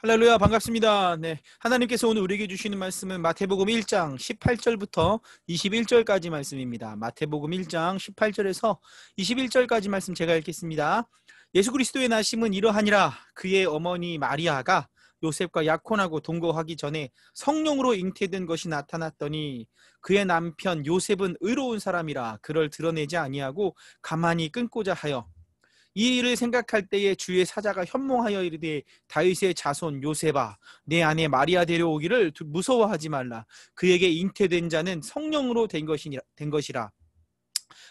할렐루야, 반갑습니다. 네, 하나님께서 오늘 우리에게 주시는 말씀은 마태복음 1장 18절부터 21절까지 말씀입니다. 마태복음 1장 18절에서 21절까지 말씀 제가 읽겠습니다. 예수 그리스도의 나심은 이러하니라. 그의 어머니 마리아가 요셉과 약혼하고 동거하기 전에 성령으로 잉태된 것이 나타났더니 그의 남편 요셉은 의로운 사람이라 그를 드러내지 아니하고 가만히 끊고자 하여 이 일을 생각할 때에 주의 사자가 현몽하여 이르되 다윗의 자손 요셉아 내 아내 마리아 데려오기를 무서워하지 말라. 그에게 잉태된 자는 성령으로 된 것이라.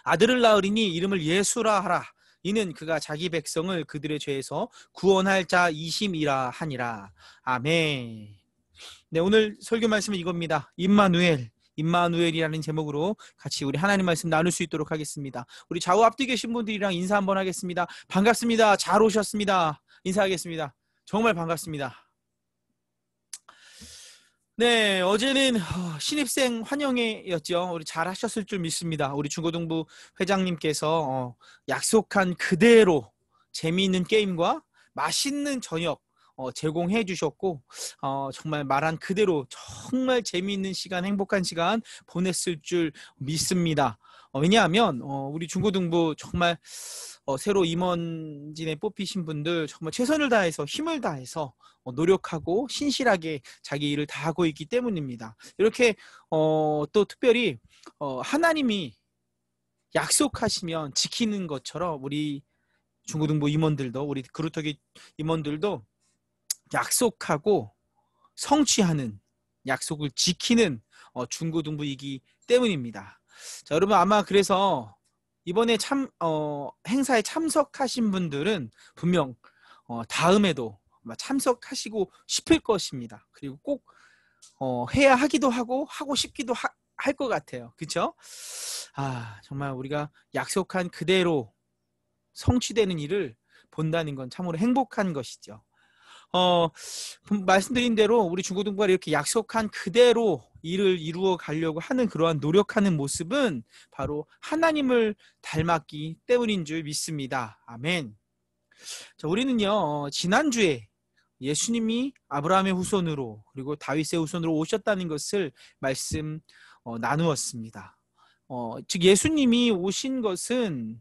아들을 낳으리니 이름을 예수라 하라. 이는 그가 자기 백성을 그들의 죄에서 구원할 자이심이라 하니라. 아멘. 네, 오늘 설교 말씀은 이겁니다. 임마누엘이라는 제목으로 같이 우리 하나님 말씀 나눌 수 있도록 하겠습니다. 우리 좌우 앞뒤 계신 분들이랑 인사 한번 하겠습니다. 반갑습니다. 잘 오셨습니다. 인사하겠습니다. 정말 반갑습니다. 네, 어제는 신입생 환영회였죠. 우리 잘 하셨을 줄 믿습니다. 우리 중고등부 회장님께서 약속한 그대로 재미있는 게임과 맛있는 저녁 제공해 주셨고 정말 말한 그대로 정말 재미있는 시간, 행복한 시간 보냈을 줄 믿습니다. 왜냐하면 우리 중고등부 정말 새로 임원진에 뽑히신 분들 정말 최선을 다해서 힘을 다해서 노력하고 신실하게 자기 일을 다 하고 있기 때문입니다. 이렇게 또 특별히 하나님이 약속하시면 지키는 것처럼 우리 중고등부 임원들도 우리 그루터기 임원들도 약속하고 성취하는 약속을 지키는 중고등부이기 때문입니다. 자, 여러분 아마 그래서 이번에 행사에 참석하신 분들은 분명 다음에도 참석하시고 싶을 것입니다. 그리고 꼭 해야 하기도 하고 싶기도 할 것 같아요. 그렇죠? 정말 우리가 약속한 그대로 성취되는 일을 본다는 건 참으로 행복한 것이죠. 말씀드린 대로 우리 중고등부가 이렇게 약속한 그대로 일을 이루어 가려고 하는 그러한 노력하는 모습은 바로 하나님을 닮았기 때문인 줄 믿습니다. 아멘. 자, 우리는요, 지난주에 예수님이 아브라함의 후손으로 그리고 다윗의 후손으로 오셨다는 것을 말씀 나누었습니다. 즉 예수님이 오신 것은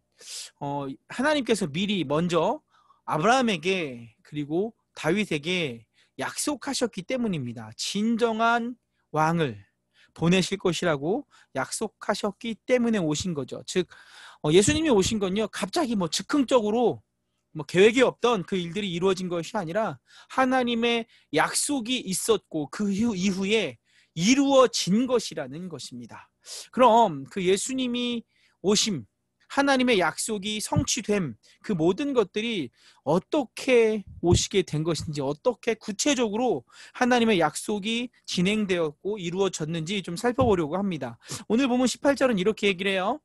하나님께서 미리 먼저 아브라함에게 그리고 다윗에게 약속하셨기 때문입니다. 진정한 왕을 보내실 것이라고 약속하셨기 때문에 오신 거죠. 즉 예수님이 오신 건요 갑자기 즉흥적으로 계획이 없던 그 일들이 이루어진 것이 아니라 하나님의 약속이 있었고 그 이후에 이루어진 것이라는 것입니다. 그럼 그 예수님이 오심, 하나님의 약속이 성취됨, 그 모든 것들이 어떻게 오시게 된 것인지, 어떻게 구체적으로 하나님의 약속이 진행되었고 이루어졌는지 좀 살펴보려고 합니다. 오늘 보면 18절은 이렇게 얘기를 해요.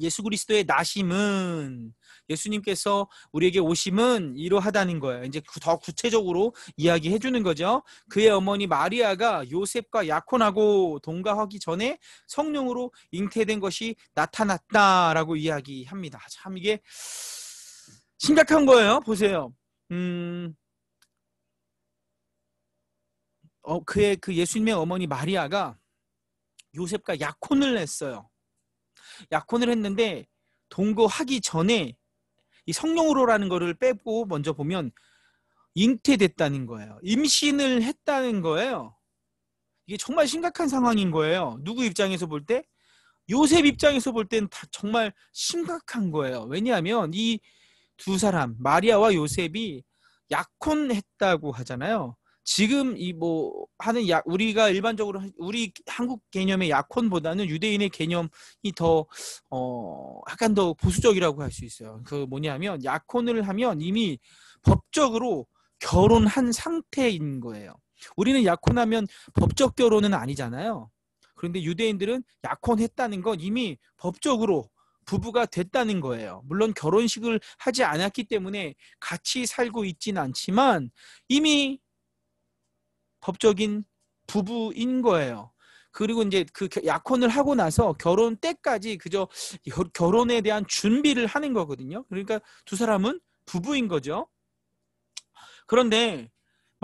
예수 그리스도의 나심은, 예수님께서 우리에게 오심은 이러하다는 거예요. 이제 더 구체적으로 이야기해 주는 거죠. 그의 어머니 마리아가 요셉과 약혼하고 동거하기 전에 성령으로 잉태된 것이 나타났다라고 이야기합니다. 참 이게 심각한 거예요. 보세요. 그의 그 예수님의 어머니 마리아가 요셉과 약혼을 했어요. 약혼을 했는데 동거하기 전에 이 성령으로라는 거를 빼고 먼저 보면 잉태됐다는 거예요. 임신을 했다는 거예요. 이게 정말 심각한 상황인 거예요. 누구 입장에서 볼 때? 요셉 입장에서 볼 때는 다 정말 심각한 거예요. 왜냐하면 이 두 사람 마리아와 요셉이 약혼했다고 하잖아요. 지금 하는 우리가 일반적으로 우리 한국 개념의 약혼보다는 유대인의 개념이 더 약간 더 보수적이라고 할 수 있어요. 그 뭐냐면 약혼을 하면 이미 법적으로 결혼한 상태인 거예요. 우리는 약혼하면 법적 결혼은 아니잖아요. 그런데 유대인들은 약혼했다는 건 이미 법적으로 부부가 됐다는 거예요. 물론 결혼식을 하지 않았기 때문에 같이 살고 있지는 않지만 이미 법적인 부부인 거예요. 그리고 이제 그 약혼을 하고 나서 결혼 때까지 그저 결혼에 대한 준비를 하는 거거든요. 그러니까 두 사람은 부부인 거죠. 그런데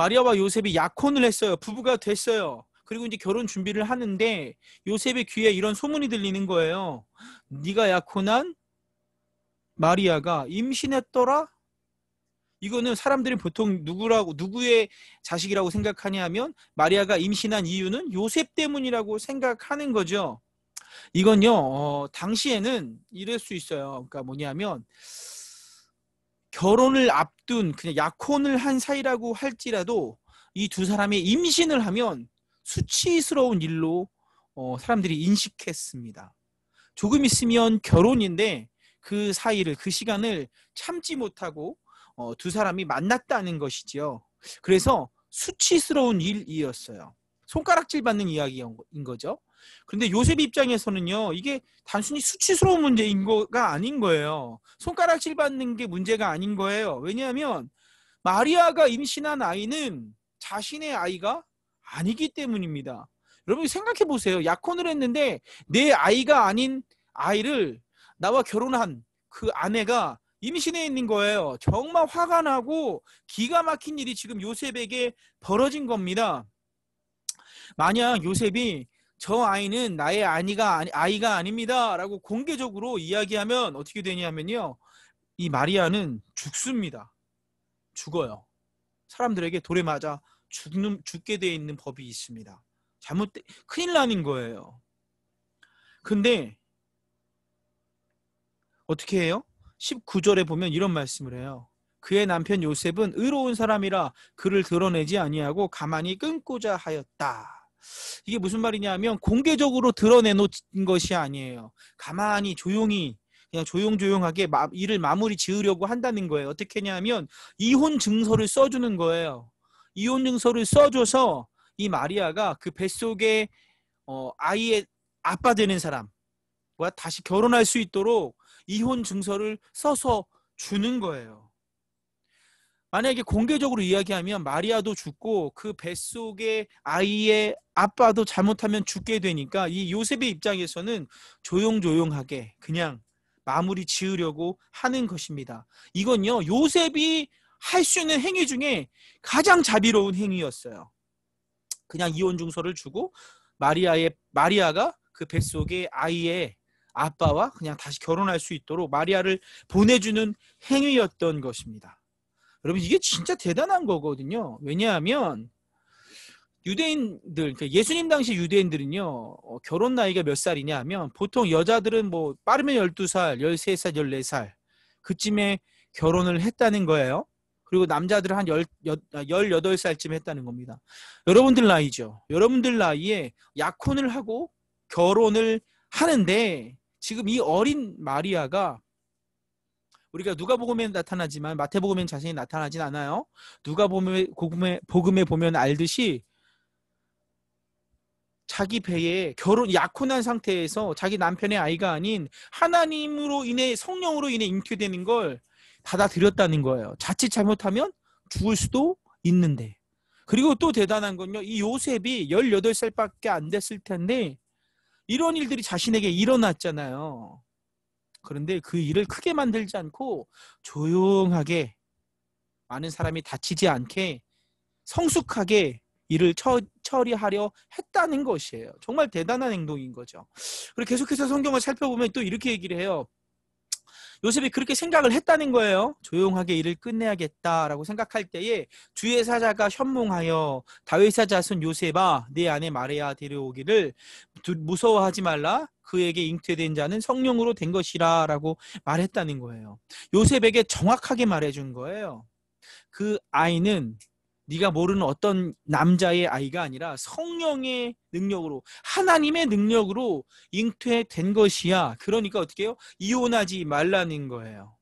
마리아와 요셉이 약혼을 했어요. 부부가 됐어요. 그리고 이제 결혼 준비를 하는데 요셉의 귀에 이런 소문이 들리는 거예요. 네가 약혼한 마리아가 임신했더라? 이거는 사람들이 보통 누구의 자식이라고 생각하냐 하면 마리아가 임신한 이유는 요셉 때문이라고 생각하는 거죠. 이건요, 당시에는 이럴 수 있어요. 그러니까 뭐냐면 결혼을 앞둔 그냥 약혼을 한 사이라고 할지라도 이 두 사람이 임신을 하면 수치스러운 일로 사람들이 인식했습니다. 조금 있으면 결혼인데 그 사이를 그 시간을 참지 못하고 두 사람이 만났다는 것이지요. 그래서 수치스러운 일이었어요. 손가락질 받는 이야기인 거죠. 그런데 요셉 입장에서는요, 이게 단순히 수치스러운 문제인 거가 아닌 거예요. 손가락질 받는 게 문제가 아닌 거예요. 왜냐하면 마리아가 임신한 아이는 자신의 아이가 아니기 때문입니다. 여러분 생각해 보세요. 약혼을 했는데 내 아이가 아닌 아이를 나와 결혼한 그 아내가 임신해 있는 거예요. 정말 화가 나고 기가 막힌 일이 지금 요셉에게 벌어진 겁니다. 만약 요셉이 저 아이는 나의 아이가 아닙니다 라고 공개적으로 이야기하면 어떻게 되냐면요, 이 마리아는 죽습니다. 죽어요. 사람들에게 돌에 맞아 죽게 돼 있는 법이 있습니다. 큰일 나는 거예요. 근데 어떻게 해요? 19절에 보면 이런 말씀을 해요. 그의 남편 요셉은 의로운 사람이라 그를 드러내지 아니하고 가만히 끊고자 하였다. 이게 무슨 말이냐면 공개적으로 드러내놓은 것이 아니에요. 가만히 조용히 그냥 조용조용하게 일을 마무리 지으려고 한다는 거예요. 어떻게 했냐면 이혼 증서를 써주는 거예요. 이혼 증서를 써줘서 이 마리아가 그 뱃속에 아이의 아빠 되는 사람과 다시 결혼할 수 있도록 이혼 증서를 써서 주는 거예요. 만약에 공개적으로 이야기하면 마리아도 죽고 그 뱃속의 아이의 아빠도 잘못하면 죽게 되니까 이 요셉의 입장에서는 조용조용하게 그냥 마무리 지으려고 하는 것입니다. 이건요, 요셉이 할 수 있는 행위 중에 가장 자비로운 행위였어요. 그냥 이혼 증서를 주고 마리아가 그 뱃속의 아이의 아빠와 그냥 다시 결혼할 수 있도록 마리아를 보내주는 행위였던 것입니다. 여러분 이게 진짜 대단한 거거든요. 왜냐하면 유대인들, 예수님 당시 유대인들은요, 결혼 나이가 몇 살이냐 하면 보통 여자들은 뭐 빠르면 12살, 13살, 14살 그쯤에 결혼을 했다는 거예요. 그리고 남자들은 한 18살쯤 했다는 겁니다. 여러분들 나이죠. 여러분들 나이에 약혼을 하고 결혼을 하는데 지금 이 어린 마리아가 우리가 누가복음에 나타나지만 마태복음엔 자세히 나타나진 않아요. 누가복음에 보면 알듯이 자기 배에 약혼한 상태에서 자기 남편의 아이가 아닌 하나님으로 인해 성령으로 인해 잉태되는 걸 받아들였다는 거예요. 자칫 잘못하면 죽을 수도 있는데. 그리고 또 대단한 건요, 이 요셉이 18살밖에 안 됐을 텐데 이런 일들이 자신에게 일어났잖아요. 그런데 그 일을 크게 만들지 않고 조용하게 많은 사람이 다치지 않게 성숙하게 일을 처리하려 했다는 것이에요. 정말 대단한 행동인 거죠. 그리고 계속해서 성경을 살펴보면 또 이렇게 얘기를 해요. 요셉이 그렇게 생각을 했다는 거예요. 조용하게 일을 끝내야겠다라고 생각할 때에 주의 사자가 현몽하여 다윗의 자손 요셉아 네 아내 마리아 데려오기를 무서워하지 말라 그에게 잉태된 자는 성령으로 된 것이라 라고 말했다는 거예요. 요셉에게 정확하게 말해준 거예요. 그 아이는 네가 모르는 어떤 남자의 아이가 아니라 성령의 능력으로 하나님의 능력으로 잉태된 것이야. 그러니까 어떻게 해요? 이혼하지 말라는 거예요.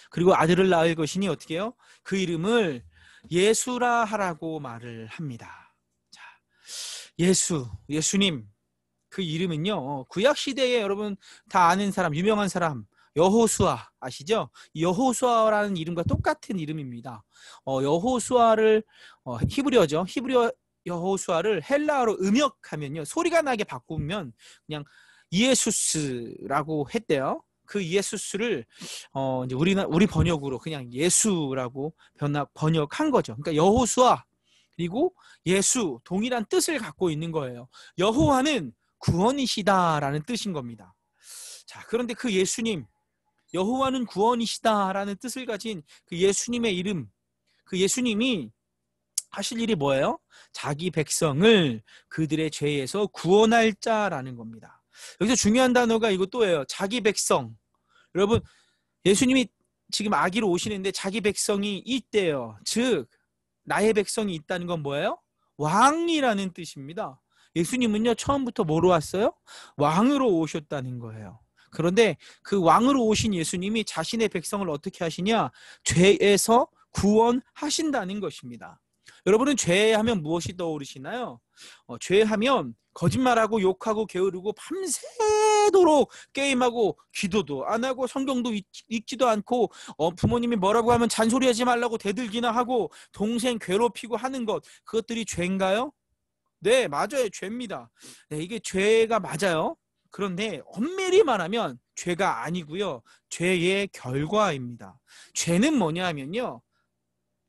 그리고 아들을 낳을 것이니 어떻게 해요? 그 이름을 예수라 하라고 말을 합니다. 자, 예수님 그 이름은요, 구약 시대에 여러분 다 아는 사람, 유명한 사람 여호수아 아시죠? 여호수아라는 이름과 똑같은 이름입니다. 여호수아를 히브리어죠. 히브리어 여호수아를 헬라어로 음역하면요, 소리가 나게 바꾸면 그냥 이에수스라고 했대요. 그 예수스를 이제 우리 번역으로 그냥 예수라고 번역한 거죠. 그러니까 여호수아 그리고 예수 동일한 뜻을 갖고 있는 거예요. 여호와는 구원이시다라는 뜻인 겁니다. 자, 그런데 그 예수님, 여호와는 구원이시다라는 뜻을 가진 그 예수님의 이름, 그 예수님이 하실 일이 뭐예요? 자기 백성을 그들의 죄에서 구원할 자라는 겁니다. 여기서 중요한 단어가 이것도예요. 자기 백성. 여러분, 예수님이 지금 아기로 오시는데 자기 백성이 있대요. 즉 나의 백성이 있다는 건 뭐예요? 왕이라는 뜻입니다. 예수님은요, 처음부터 뭐로 왔어요? 왕으로 오셨다는 거예요. 그런데 그 왕으로 오신 예수님이 자신의 백성을 어떻게 하시냐? 죄에서 구원하신다는 것입니다. 여러분은 죄하면 무엇이 떠오르시나요? 죄하면 거짓말하고 욕하고 게으르고 밤새도록 게임하고 기도도 안 하고 성경도 읽지도 않고 부모님이 뭐라고 하면 잔소리하지 말라고 대들기나 하고 동생 괴롭히고 하는 것, 그것들이 죄인가요? 네, 맞아요. 죄입니다. 네, 이게 죄가 맞아요. 그런데 엄밀히 말하면 죄가 아니고요. 죄의 결과입니다. 죄는 뭐냐 하면요.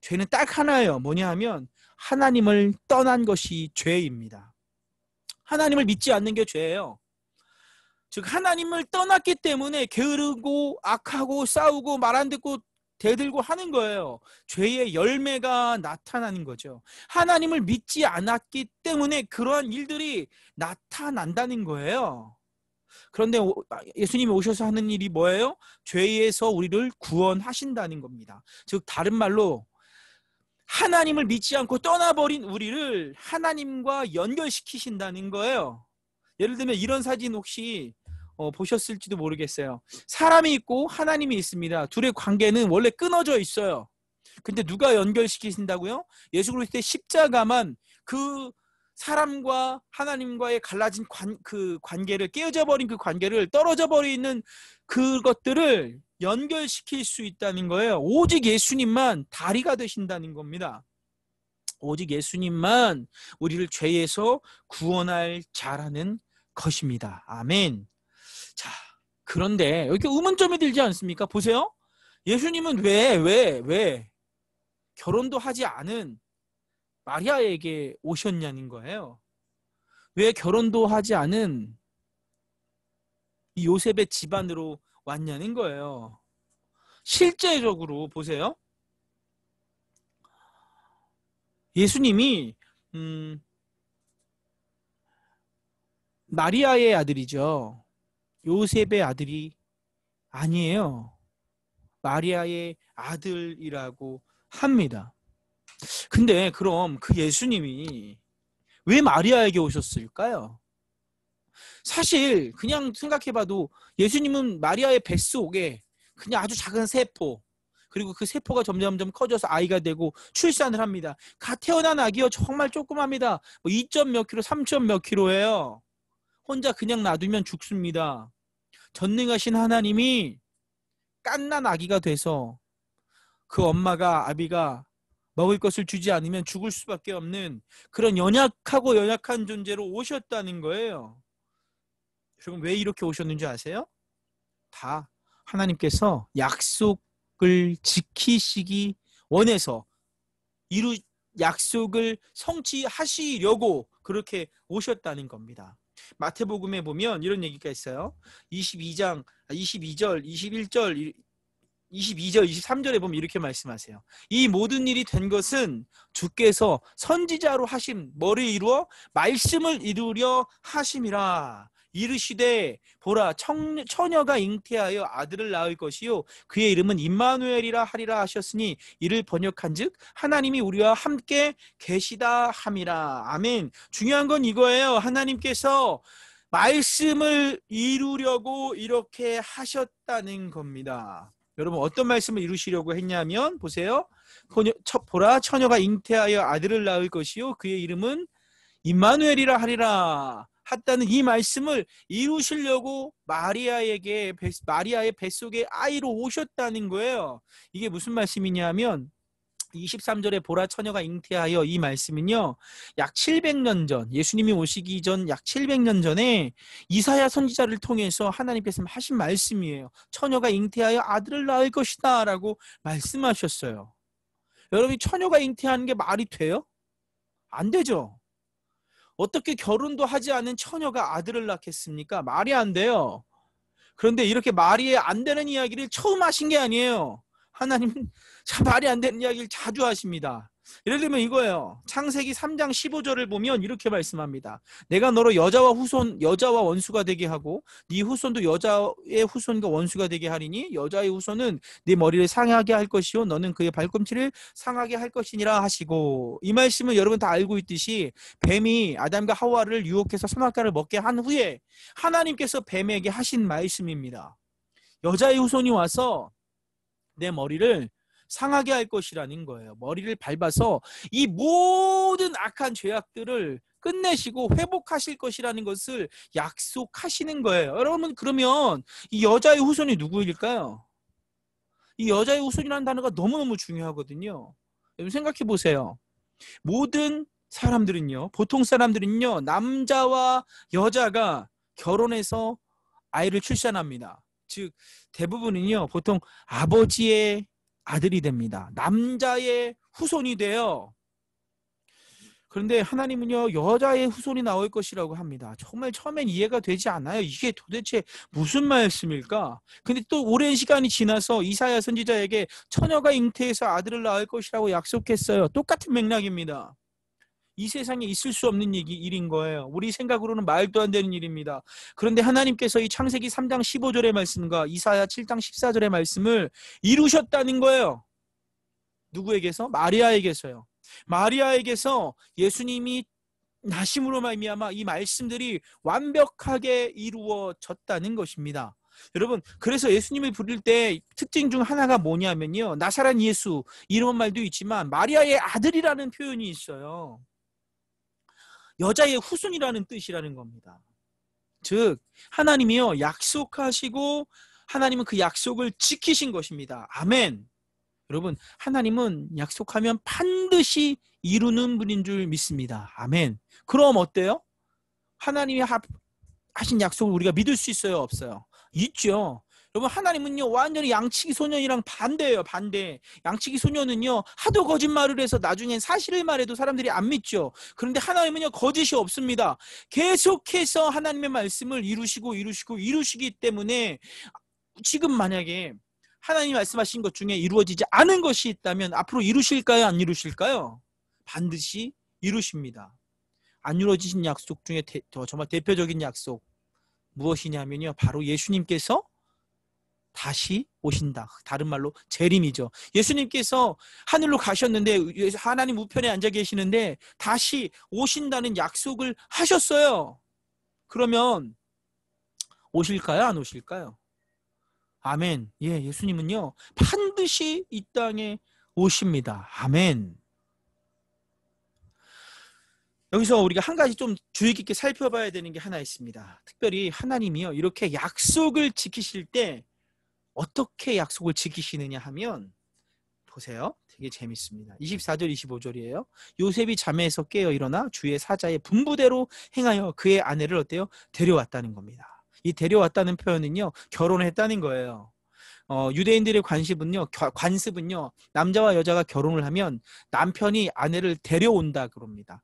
죄는 딱 하나예요. 뭐냐 하면 하나님을 떠난 것이 죄입니다. 하나님을 믿지 않는 게 죄예요. 즉 하나님을 떠났기 때문에 게으르고 악하고 싸우고 말 안 듣고 대들고 하는 거예요. 죄의 열매가 나타나는 거죠. 하나님을 믿지 않았기 때문에 그러한 일들이 나타난다는 거예요. 그런데 예수님이 오셔서 하는 일이 뭐예요? 죄에서 우리를 구원하신다는 겁니다. 즉 다른 말로 하나님을 믿지 않고 떠나버린 우리를 하나님과 연결시키신다는 거예요. 예를 들면 이런 사진 혹시 보셨을지도 모르겠어요. 사람이 있고 하나님이 있습니다. 둘의 관계는 원래 끊어져 있어요. 근데 누가 연결시키신다고요? 예수 그리스도의 십자가만 그 사람과 하나님과의 갈라진 그 관계를, 깨어져 버린 그 관계를, 떨어져 버리는 그것들을 연결시킬 수 있다는 거예요. 오직 예수님만 다리가 되신다는 겁니다. 오직 예수님만 우리를 죄에서 구원할 자라는 것입니다. 아멘. 자, 그런데 여기 의문점이 들지 않습니까? 보세요. 예수님은 왜 결혼도 하지 않은 마리아에게 오셨냐는 거예요. 왜 결혼도 하지 않은 이 요셉의 집안으로 왔냐는 거예요. 실제적으로 보세요. 예수님이 마리아의 아들이죠. 요셉의 아들이 아니에요. 마리아의 아들이라고 합니다. 근데 그럼 그 예수님이 왜 마리아에게 오셨을까요? 사실 그냥 생각해봐도 예수님은 마리아의 뱃속에 그냥 아주 작은 세포, 그리고 그 세포가 점점점 커져서 아이가 되고 출산을 합니다. 갓 태어난 아기요 정말 조그맣니다. 2점 몇 킬로, 3점 몇 킬로예요. 혼자 그냥 놔두면 죽습니다. 전능하신 하나님이 갓난 아기가 돼서 그 엄마가, 아비가 먹을 것을 주지 않으면 죽을 수밖에 없는 그런 연약하고 연약한 존재로 오셨다는 거예요. 그럼 왜 이렇게 오셨는지 아세요? 다 하나님께서 약속을 지키시기 원해서 약속을 성취하시려고 그렇게 오셨다는 겁니다. 마태복음에 보면 이런 얘기가 있어요. 22절, 21절, 22절, 23절에 보면 이렇게 말씀하세요. 이 모든 일이 된 것은 주께서 선지자로 하심, 뭐를 이루어? 말씀을 이루려 하심이라. 이르시되 보라 처녀가 잉태하여 아들을 낳을 것이요 그의 이름은 임마누엘이라 하리라 하셨으니 이를 번역한즉 하나님이 우리와 함께 계시다 함이라. 아멘. 중요한 건 이거예요. 하나님께서 말씀을 이루려고 이렇게 하셨다는 겁니다. 여러분 어떤 말씀을 이루시려고 했냐면 보세요. 보라 처녀가 잉태하여 아들을 낳을 것이요 그의 이름은 임마누엘이라 하리라 했다는 이 말씀을 이루시려고 마리아의 뱃속에 아이로 오셨다는 거예요. 이게 무슨 말씀이냐면 23절에 보라 처녀가 잉태하여, 이 말씀은요 약 700년 전, 예수님이 오시기 전 약 700년 전에 이사야 선지자를 통해서 하나님께서 하신 말씀이에요. 처녀가 잉태하여 아들을 낳을 것이다 라고 말씀하셨어요. 여러분, 처녀가 잉태하는 게 말이 돼요? 안 되죠. 어떻게 결혼도 하지 않은 처녀가 아들을 낳겠습니까? 말이 안 돼요. 그런데 이렇게 말이 안 되는 이야기를 처음 하신 게 아니에요. 하나님은 참 말이 안 되는 이야기를 자주 하십니다. 예를 들면 이거예요. 창세기 3장 15절을 보면 이렇게 말씀합니다. 내가 너로 여자와 원수가 되게 하고 네 후손도 여자의 후손과 원수가 되게 하리니 여자의 후손은 네 머리를 상하게 할 것이요 너는 그의 발꿈치를 상하게 할 것이니라 하시고, 이 말씀은 여러분 다 알고 있듯이 뱀이 아담과 하와를 유혹해서 선악과를 먹게 한 후에 하나님께서 뱀에게 하신 말씀입니다. 여자의 후손이 와서 내 머리를 상하게 할 것이라는 거예요. 머리를 밟아서 이 모든 악한 죄악들을 끝내시고 회복하실 것이라는 것을 약속하시는 거예요. 여러분, 그러면 이 여자의 후손이 누구일까요? 이 여자의 후손이라는 단어가 너무너무 중요하거든요. 여러분 생각해 보세요. 모든 사람들은요, 보통 사람들은요, 남자와 여자가 결혼해서 아이를 출산합니다. 즉 대부분은요 보통 아버지의 아들이 됩니다. 남자의 후손이 돼요. 그런데 하나님은요 여자의 후손이 나올 것이라고 합니다. 정말 처음엔 이해가 되지 않아요. 이게 도대체 무슨 말씀일까? 근데 또 오랜 시간이 지나서 이사야 선지자에게 처녀가 잉태해서 아들을 낳을 것이라고 약속했어요. 똑같은 맥락입니다. 이 세상에 있을 수 없는 일인 거예요. 우리 생각으로는 말도 안 되는 일입니다. 그런데 하나님께서 이 창세기 3장 15절의 말씀과 이사야 7장 14절의 말씀을 이루셨다는 거예요. 누구에게서? 마리아에게서요. 마리아에게서 예수님이 나심으로 말미암아 이 말씀들이 완벽하게 이루어졌다는 것입니다. 여러분, 그래서 예수님을 부를 때 특징 중 하나가 뭐냐면요, 나사렛 예수 이런 말도 있지만 마리아의 아들이라는 표현이 있어요. 여자의 후손이라는 뜻이라는 겁니다. 즉 하나님이요 약속하시고 하나님은 그 약속을 지키신 것입니다. 아멘. 여러분, 하나님은 약속하면 반드시 이루는 분인 줄 믿습니다. 아멘. 그럼 어때요? 하나님이 하신 약속을 우리가 믿을 수 있어요, 없어요? 있죠. 여러분, 하나님은요 완전히 양치기 소년이랑 반대예요. 반대. 양치기 소년은요 하도 거짓말을 해서 나중엔 사실을 말해도 사람들이 안 믿죠. 그런데 하나님은요 거짓이 없습니다. 계속해서 하나님의 말씀을 이루시기 때문에 지금 만약에 하나님이 말씀하신 것 중에 이루어지지 않은 것이 있다면 앞으로 이루실까요, 안 이루실까요? 반드시 이루십니다. 안 이루어지신 약속 중에 정말 대표적인 약속 무엇이냐면요, 바로 예수님께서 다시 오신다. 다른 말로 재림이죠. 예수님께서 하늘로 가셨는데 하나님 우편에 앉아 계시는데 다시 오신다는 약속을 하셨어요. 그러면 오실까요, 안 오실까요? 아멘. 예, 예수님은요 반드시 이 땅에 오십니다. 아멘. 여기서 우리가 한 가지 좀 주의 깊게 살펴봐야 되는 게 하나 있습니다. 특별히 하나님이요 이렇게 약속을 지키실 때 어떻게 약속을 지키시느냐 하면 보세요. 되게 재밌습니다. 24절 25절이에요. 요셉이 잠에서 깨어 일어나 주의 사자의 분부대로 행하여 그의 아내를 어때요? 데려왔다는 겁니다. 이 데려왔다는 표현은요 결혼을 했다는 거예요. 유대인들의 관습은요 남자와 여자가 결혼을 하면 남편이 아내를 데려온다 그럽니다.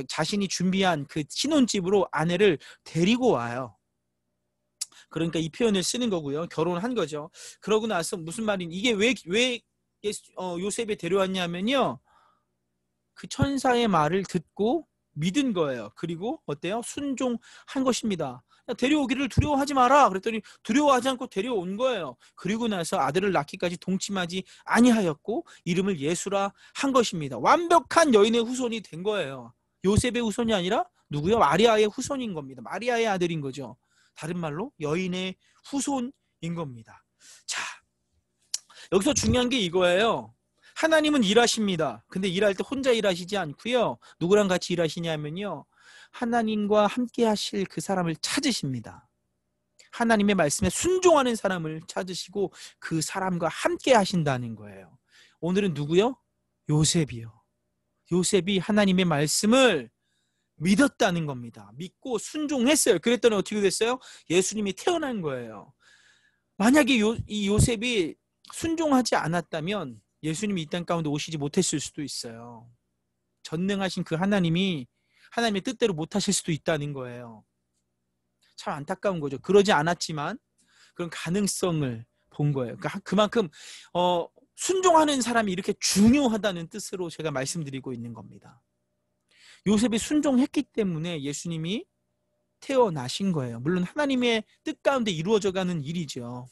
자신이 준비한 그 신혼집으로 아내를 데리고 와요. 그러니까 이 표현을 쓰는 거고요. 결혼을 한 거죠. 그러고 나서 무슨 말인, 이게 왜 요셉이 데려왔냐면요 그 천사의 말을 듣고 믿은 거예요. 그리고 어때요? 순종한 것입니다. 데려오기를 두려워하지 마라 그랬더니 두려워하지 않고 데려온 거예요. 그리고 나서 아들을 낳기까지 동침하지 아니하였고 이름을 예수라 한 것입니다. 완벽한 여인의 후손이 된 거예요. 요셉의 후손이 아니라 누구요? 마리아의 후손인 겁니다. 마리아의 아들인 거죠. 다른 말로 여인의 후손인 겁니다. 자, 여기서 중요한 게 이거예요. 하나님은 일하십니다. 근데 일할 때 혼자 일하시지 않고요. 누구랑 같이 일하시냐면요. 하나님과 함께 하실 그 사람을 찾으십니다. 하나님의 말씀에 순종하는 사람을 찾으시고 그 사람과 함께 하신다는 거예요. 오늘은 누구요? 요셉이요. 요셉이 하나님의 말씀을 믿었다는 겁니다. 믿고 순종했어요. 그랬더니 어떻게 됐어요? 예수님이 태어난 거예요. 만약에 이 요셉이 순종하지 않았다면 예수님이 이 땅 가운데 오시지 못했을 수도 있어요. 전능하신 그 하나님이 하나님의 뜻대로 못하실 수도 있다는 거예요. 참 안타까운 거죠. 그러지 않았지만 그런 가능성을 본 거예요. 그러니까 그만큼 순종하는 사람이 이렇게 중요하다는 뜻으로 제가 말씀드리고 있는 겁니다. 요셉이 순종했기 때문에 예수님이 태어나신 거예요. 물론 하나님의 뜻 가운데 이루어져가는 일이죠.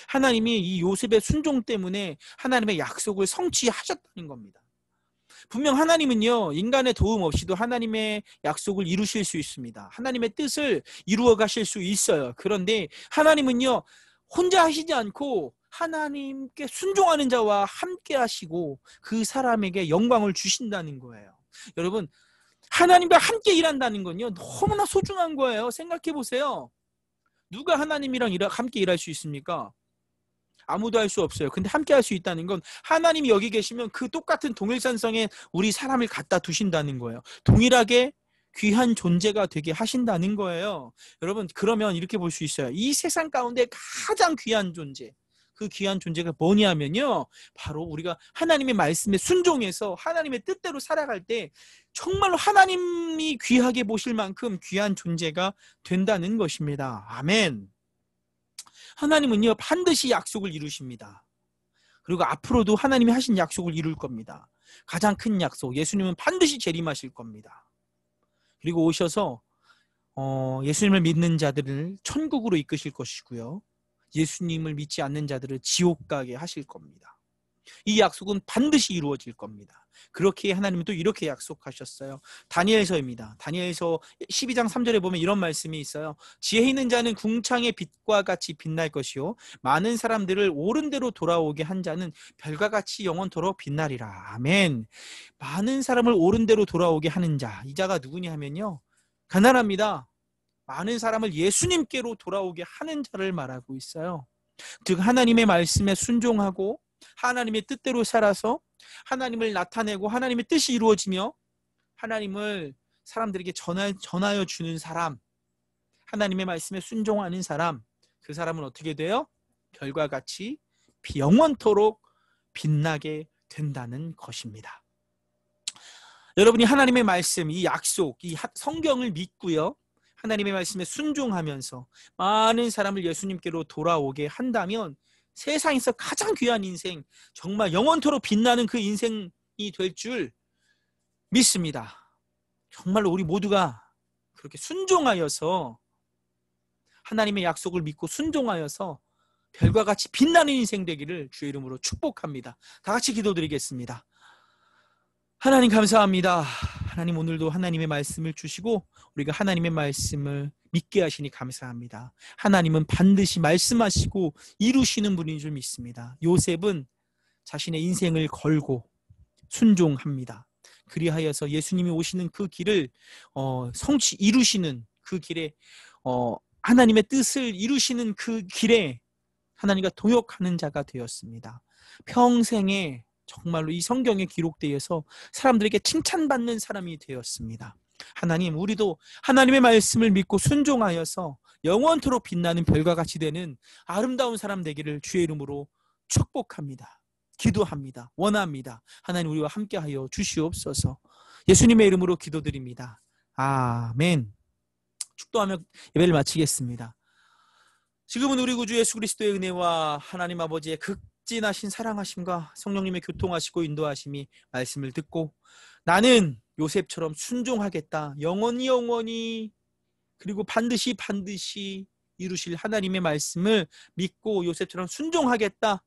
하나님이 이 요셉의 순종 때문에 하나님의 약속을 성취하셨다는 겁니다. 분명 하나님은요, 인간의 도움 없이도 하나님의 약속을 이루실 수 있습니다. 하나님의 뜻을 이루어 가실 수 있어요. 그런데 하나님은요, 혼자 하시지 않고 하나님께 순종하는 자와 함께 하시고 그 사람에게 영광을 주신다는 거예요. 여러분, 하나님과 함께 일한다는 건요, 너무나 소중한 거예요. 생각해 보세요. 누가 하나님이랑 함께 일할 수 있습니까? 아무도 할 수 없어요. 근데 함께 할 수 있다는 건 하나님이 여기 계시면 그 똑같은 동일산성에 우리 사람을 갖다 두신다는 거예요. 동일하게 귀한 존재가 되게 하신다는 거예요. 여러분, 그러면 이렇게 볼 수 있어요. 이 세상 가운데 가장 귀한 존재, 그 귀한 존재가 뭐냐면요, 바로 우리가 하나님의 말씀에 순종해서 하나님의 뜻대로 살아갈 때 정말로 하나님이 귀하게 보실 만큼 귀한 존재가 된다는 것입니다. 아멘. 하나님은요, 반드시 약속을 이루십니다. 그리고 앞으로도 하나님이 하신 약속을 이룰 겁니다. 가장 큰 약속, 예수님은 반드시 재림하실 겁니다. 그리고 오셔서 예수님을 믿는 자들을 천국으로 이끄실 것이고요, 예수님을 믿지 않는 자들을 지옥 가게 하실 겁니다. 이 약속은 반드시 이루어질 겁니다. 그렇게 하나님은 또 이렇게 약속하셨어요. 다니엘서입니다. 다니엘서 12장 3절에 보면 이런 말씀이 있어요. 지혜 있는 자는 궁창의 빛과 같이 빛날 것이요, 많은 사람들을 옳은 대로 돌아오게 한 자는 별과 같이 영원토록 빛나리라. 아멘. 많은 사람을 옳은 대로 돌아오게 하는 자, 이 자가 누구냐 하면요, 가난합니다. 많은 사람을 예수님께로 돌아오게 하는 자를 말하고 있어요. 즉 하나님의 말씀에 순종하고 하나님의 뜻대로 살아서 하나님을 나타내고 하나님의 뜻이 이루어지며 하나님을 사람들에게 전하여 주는 사람, 하나님의 말씀에 순종하는 사람, 그 사람은 어떻게 돼요? 별과 같이 영원토록 빛나게 된다는 것입니다. 여러분이 하나님의 말씀, 이 약속, 이 성경을 믿고요, 하나님의 말씀에 순종하면서 많은 사람을 예수님께로 돌아오게 한다면 세상에서 가장 귀한 인생, 정말 영원토록 빛나는 그 인생이 될 줄 믿습니다. 정말로 우리 모두가 그렇게 순종하여서 하나님의 약속을 믿고 순종하여서 별과 같이 빛나는 인생 되기를 주의 이름으로 축복합니다. 다 같이 기도드리겠습니다. 하나님 감사합니다. 하나님, 오늘도 하나님의 말씀을 주시고 우리가 하나님의 말씀을 믿게 하시니 감사합니다. 하나님은 반드시 말씀하시고 이루시는 분인 줄 믿습니다. 요셉은 자신의 인생을 걸고 순종합니다. 그리하여서 예수님이 오시는 그 길을 이루시는 그 길에, 하나님의 뜻을 이루시는 그 길에 하나님과 동역하는 자가 되었습니다. 평생에 정말로 이 성경에 기록되어서 사람들에게 칭찬받는 사람이 되었습니다. 하나님, 우리도 하나님의 말씀을 믿고 순종하여서 영원토록 빛나는 별과 같이 되는 아름다운 사람 되기를 주의 이름으로 축복합니다. 기도합니다. 원합니다. 하나님, 우리와 함께하여 주시옵소서. 예수님의 이름으로 기도드립니다. 아멘. 축도하며 예배를 마치겠습니다. 지금은 우리 구주 예수 그리스도의 은혜와 하나님 아버지의 극진하신 사랑하심과 성령님의 교통하시고 인도하심이 말씀을 듣고 나는 요셉처럼 순종하겠다, 영원히 그리고 반드시 이루실 하나님의 말씀을 믿고 요셉처럼 순종하겠다,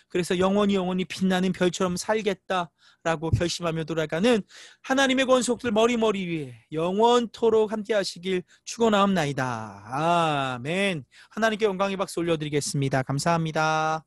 그래서 영원히 빛나는 별처럼 살겠다라고 결심하며 돌아가는 하나님의 권속들 머리 위에 영원토록 함께 하시길 축원하옵나이다. 아멘. 하나님께 영광의 박수 올려드리겠습니다. 감사합니다.